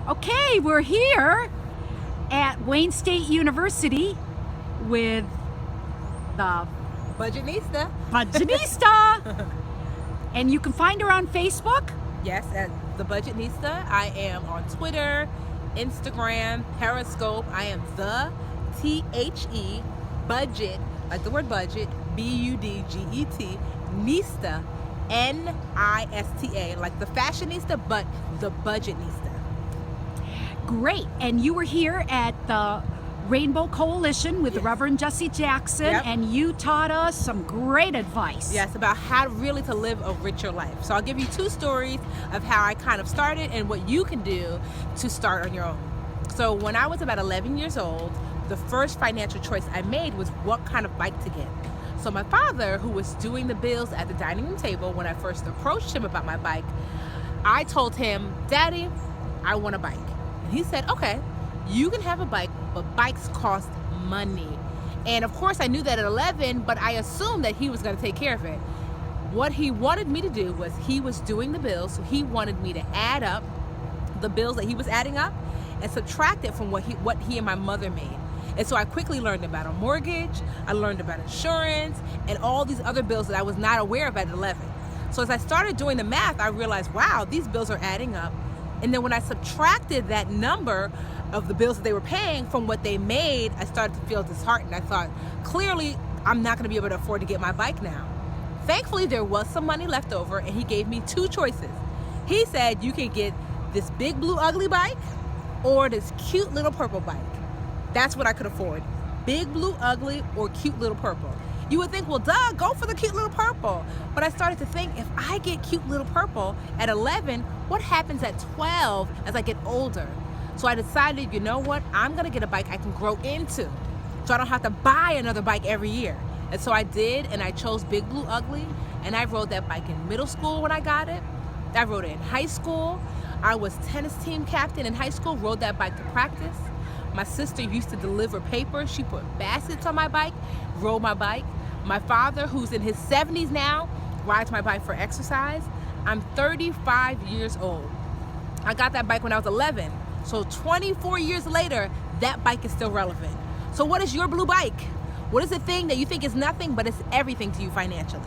Okay, we're here at Wayne State University with the Budgetnista. Budgetnista. And you can find her on Facebook. Yes, at the Budgetnista. I am on Twitter, Instagram, Periscope. I am the THE Budget, like the word budget, BUDGET, Nista, NISTA, like the fashionista, but the Budgetnista. Great. And you were here at the Rainbow Coalition with the Yes. Reverend Jesse Jackson, Yep. and you taught us some great advice. Yes, about how really to live a richer life. So I'll give you two stories of how I kind of started and what you can do to start on your own. So when I was about 11 years old, the first financial choice I made was what kind of bike to get. So my father, who was doing the bills at the dining room table when I first approached him about my bike, I told him, "Daddy, I want a bike." And he said, "Okay, you can have a bike, but bikes cost money." And of course I knew that at 11, but I assumed that he was going to take care of it. What he wanted me to do was, he was doing the bills, so he wanted me to add up the bills that he was adding up and subtract it from what he and my mother made. And so I quickly learned about a mortgage, I learned about insurance, and all these other bills that I was not aware of at 11. So as I started doing the math, I realized, wow, these bills are adding up. And then when I subtracted that number of the bills that they were paying from what they made, I started to feel disheartened. I thought, clearly, I'm not going to be able to afford to get my bike now. Thankfully, there was some money left over, and he gave me two choices. He said, you can get this big blue ugly bike or this cute little purple bike. That's what I could afford. Big blue ugly or cute little purple. You would think, well, duh, go for the cute little purple. But I started to think, if I get cute little purple at 11, what happens at 12 as I get older? So I decided, you know what? I'm gonna get a bike I can grow into, so I don't have to buy another bike every year. And so I did, and I chose Big Blue Ugly, and I rode that bike in middle school when I got it. I rode it in high school. I was tennis team captain in high school, rode that bike to practice. My sister used to deliver papers. She put baskets on my bike, rode my bike. My father, who's in his 70s now, rides my bike for exercise. I'm 35 years old. I got that bike when I was 11. So 24 years later, that bike is still relevant. So what is your blue bike? What is the thing that you think is nothing, but it's everything to you financially?